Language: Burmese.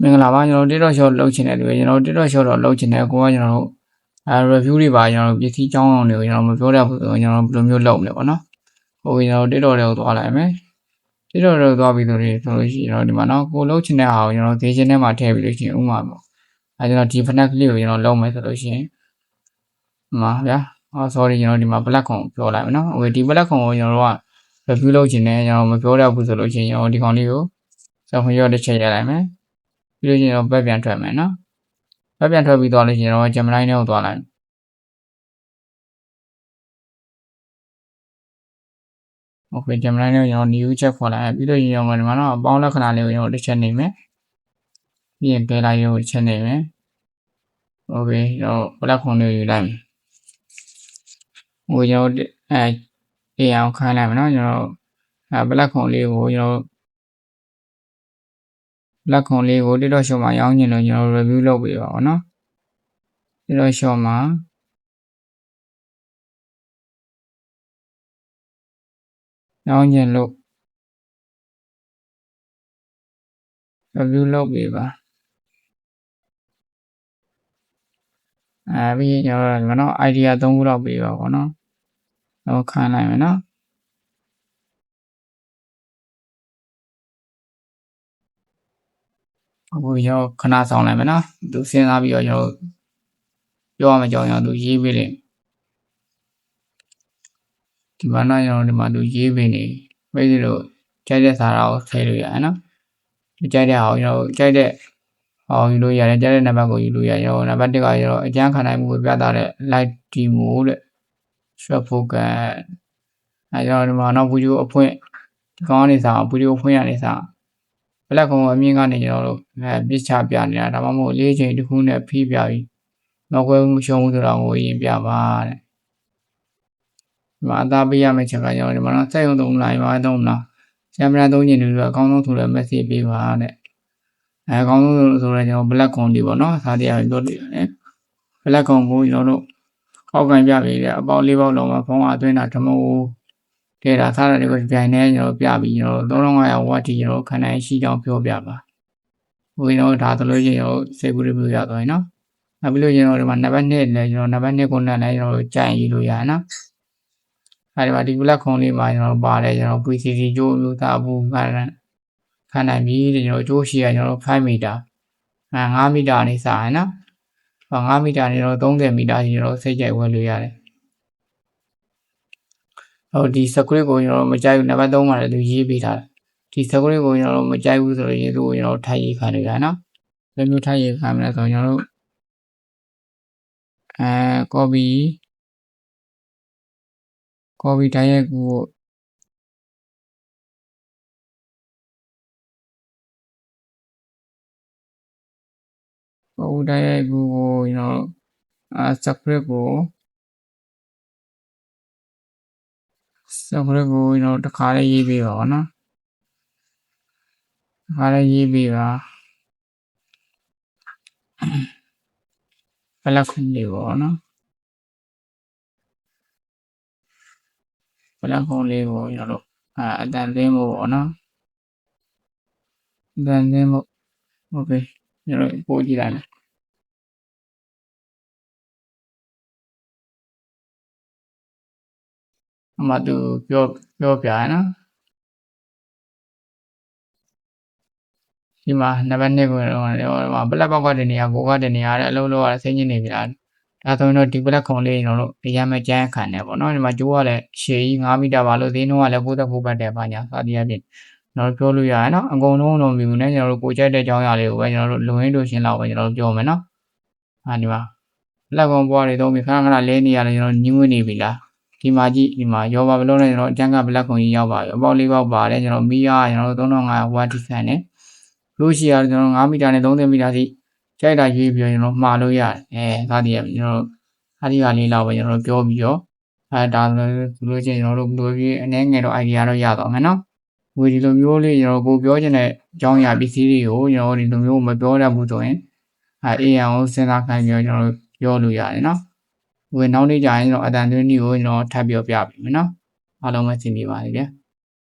မင်္ဂလာပါကျွန်တော်တို့ TikTok short လုပ်ချင်တဲ့လူတွေကျွန်တော်တို့ TikTok short တော့လုပ်ချင်တယ်ကိုကကျွန်တော်တို့review တွေပါကျွန်တော်တို့ပစ္စည်းကြောင်းအောင်တွေကိုကျွန်တော်မပြောတတ်ဘူးဆိုကျွန်တော်တို့ဘယ်လိုမျိုးလုပ်မလဲပေါ့နော်ဟုတ်ပြီကျွန်တော်တို့ TikTok တွေကိုသွားလိုက်မယ် TikTok တွေကိုသွားပြီးဆိုလို့ရှိရင်ကျွန်တော်ဒီမှာနော်ကိုလုပ်ချင်တဲ့ဟာကိုကျွန်တော်ဒေးရှင်းထဲမှာထည့်ပြီးလို့ရှိရင်ဥမာပေါ့ကျွန်တော်ဒီ flag ကလေးကိုကျွန်တော်လုပ်မယ်ဆိုလို့ရှိရင်မှာဗျာsorry ကျွန်တော်ဒီမှာ black ခုံပြောလိုက်မယ်နော်ဟုတ်ပြီဒီ black ခုံကိုကျွန်တော်တို့က review လုပ်ချင်တယ်ကျွန်တော်မပြောတတ်ဘူးဆိုလို့ရှိရင်ကျွန်တော်ဒီကောင်လေးကိုစောင့်ခွင့်ရတဲ့ချက်ရလိုက်မယ်ပြီးလို့ရှိရင်တော့ဘက်ပြန်ထွက်မယ်နော်ဘက်ပြန်ထွက်ပြီးသွားလို့ရှိရင်တော့ Gemini နဲ့ကိုသွားလိုက်โอเค Gemini နဲ့ကျွန်တော် new check ခေါ်လိုက်ပြီးလို့ရှိရင်ဒီမှာတော့အပေါင်းလက္ခဏာလေးကိုကျွန်တော်တစ်ချက်နေမယ်ပြီးရင် gray line ကိုတစ်ချက်နေမယ်โอเคကျွန်တော် black ခုံလေးယူလိုက်မယ်ဟိုကျွန်တော်အေးအောင်ခိုင်းလိုက်မယ်နော်ကျွန်တော်black ခုံလေးကိုကျွန်တော်black ခုံလေးကို TikTok shop မှာရောင်းချင်လို့ကျွန်တော် review လုပ်ပေးပါဦးနော် TikTok shop မှာရောင်းချင်လို့ review လုပ်ပေးပါပြီးကျွန်တော်ဒီမှာနော် idea 3ခုလောက်ပေးပါပေါ့နော်တော့ခံလိုက်မယ်နော်အခုကျွန်တော်ခဏဆောင်လိုက်မယ်နော်သူစဉ်းစားပြီးတော့ကျွန်တော်ပြောရမယ့်ကြောင်းသူရေးပေးတယ်ဒီမှာနော်ကျွန်တော်ဒီမှာသူရေးပေးနေပြီးလို့ကြိုက်တဲ့စာရာကိုထည့်လို့ရတယ်နော်ကြိုက်တဲ့ဟာကိုကျွန်တော်ကြိုက်တဲ့ဟောယူလို့ရတယ်ကြိုက်တဲ့နံပါတ်ကိုယူလို့ရတယ်နံပါတ်1ကကျွန်တော်အကျန်းခံနိုင်မှုကိုပြသတဲ့ light demo တဲ့ short focus ကျွန်တော်ဒီမှာနောက်ဗီဒီယိုအဖွင့်ဒီကောင်ကနေစာဗီဒီယိုဖွင့်ရနေစာဘလက်ကုံအမြင့်ကနေကျွန်တော်တို့ပြစ်ချပြနေတာဒါမှမဟုတ်၄ချိန်တစ်ခုနဲ့ဖိပြပြီးမကွဲမှုရှုံးမှုဆိုတာကိုရင်ပြပါတဲ့ဒီမှာအသားပေးရမယ့်ချက်ကကျွန်တော်ဒီမှာတော့စက်ရုံသုံးလားဘာသုံးလားကင်မရာသုံးချင်တယ်လို့အကောင်းဆုံးဆိုတဲ့ message ပေးပါတဲ့အကောင်းဆုံးဆိုတော့ကျွန်တော် black ကုံလေးပေါ့နော်စားတရားပြောတယ် black ကုံကိုကျွန်တော်တို့ခောက်ကန်ပြပေးတယ်အပေါင်း၄ပေါက်လုံးမှာဖုံးအတွင်းတာဓမိုးကဲဒါစားတယ်ကိုပြိုင်နေကျွန်တော်ပြပြီးကျွန်တော်3500ဝတ်တီကျွန်တော်ခဏရှိကြောင်းပြောပြပါဟိုကျွန်တော်ဒါဆိုလို့ရှိရင်ကျွန်တော်စေကူရီပြရသွားရင်နော်နောက်ပြီးလို့ကျွန်တော်ဒီမှာနံပါတ်2လည်းကျွန်တော်နံပါတ်2ကိုနဲ့လည်းကျွန်တော်ကြိုင်ယူလို့ရတယ်နော်အဲဒီမှာဒီ black ခုံလေးမှာကျွန်တော်ပါတယ်ကျွန်တော် PCC ကျိုးမျိုးသားဘူးခံနိုင်ပြီကျွန်တော်ကျိုးရှိရကျွန်တော်5မီတာ5မီတာနေစားရနော်5မီတာနေတော့30မီတာကျွန်တော်စိတ်ကြိုက်ဝယ်လို့ရတယ်ဟိုဒီ script ကိုကျွန်တော်မကြိုက်ဘူးနံပါတ်3မှာလည်းသူရေးပေးထားတယ်ဒီ script ကိုကျွန်တော်မကြိုက်ဘူးဆိုတော့ရေးသူကိုကျွန်တော်ထိုက်ရေးခံလို့ရနော်ဘယ်မျိုးထိုက်ရေးခံမလဲဆိုတော့ကျွန်တော်တို့copy တိုင်းရဲ့ကိုတိုင်းရဲ့ကိုကျွန်တော်script ကိုကျွန်တော်တစ်ခါလေးရေးပေးပါဘောနော်တစ်ခါလေးရေးပေးပါဘလက်ခုံလေးပေါ့နော်ဘလက်ခုံလေးကိုကျွန်တော်တို့အတန်သိမ်းဖို့ပေါ့နော်အတန်သိမ်းဖို့โอเคကျွန်တော်ပို့ကြည့်လိုက်မယ်အမှသူပြောပြရနော်ဒီမှာနံပါတ်2ကိုတော့ဘလက်ပေါက်ကတနေရာကိုကတနေရာတဲ့အလုံးလုံးရဆင်းနေပြီလားဒါဆိုရင်တော့ဒီဘလက်ခုံလေးကျွန်တော်တို့အရင်မကြမ်းခံတယ်ပေါ့နော်ဒီမှာကျိုးကလည်းရှည်ကြီး5မီတာပါလို့သင်းတော့ကလည်း69ဘတ်တယ်ပါညာစသည်အပြင်ကျွန်တော်ပြောလို့ရတယ်နော်အကုန်လုံးလုံးမြူနဲ့ကျွန်တော်တို့ကိုကြိုက်တဲ့အကြောင်းအရာလေးကိုပဲကျွန်တော်တို့လုံရင်းလို့ရှင်းလောက်ပဲကျွန်တော်တို့ပြောမယ်နော်ဒီမှာဘလက်ခုံပွားတွေသုံးပြီးခဏခဏလဲနေရတယ်ကျွန်တော်ညှိုးနေပြီလားဒီမှာကြည့်ဒီမှာရောပါဘလုံးနဲ့ကျွန်တော်အကျန်းကဘလက်ခုံကြီးရောက်ပါပြီအပေါက်၄ပေါက်ပါတယ်ကျွန်တော်မီးရကျွန်တော်တို့3500ဝတ်တီဆန်နေလို့ရှိရတယ်ကျွန်တော်5မီတာနဲ့30မီတာထိကြိုက်တာရွေးပြီးကျွန်တော်မှားလို့ရတယ်ဒါတည်းကျွန်တော်အားဒီကလေးလောက်ပဲကျွန်တော်ပြောပြီးတော့ဒါဆိုလို့ချင်းကျွန်တော်တို့ဘယ်လိုပြီးအနေငယ်တော့ idea တော့ရတော့မယ်နော်ဝေဒီလိုမျိုးလေးကျွန်တော်ကိုပြောချင်တဲ့အကြောင်းအရာပစ္စည်းတွေကိုကျွန်တော်ဒီလိုမျိုးမပြောတတ်ဘူးဆိုရင်အေးအောင်စဉ်းစားခိုင်းပြီးကျွန်တော်တို့ပြောလို့ရတယ်နော်ဝေနောက်နေ့ကျရင်ကျွန်တော်အတန်သွင်းနည်းကိုကျွန်တော်ထပ်ပြောပြပြီမယ်နော်အားလုံးပဲသိနေပါလိမ့်ဗျာ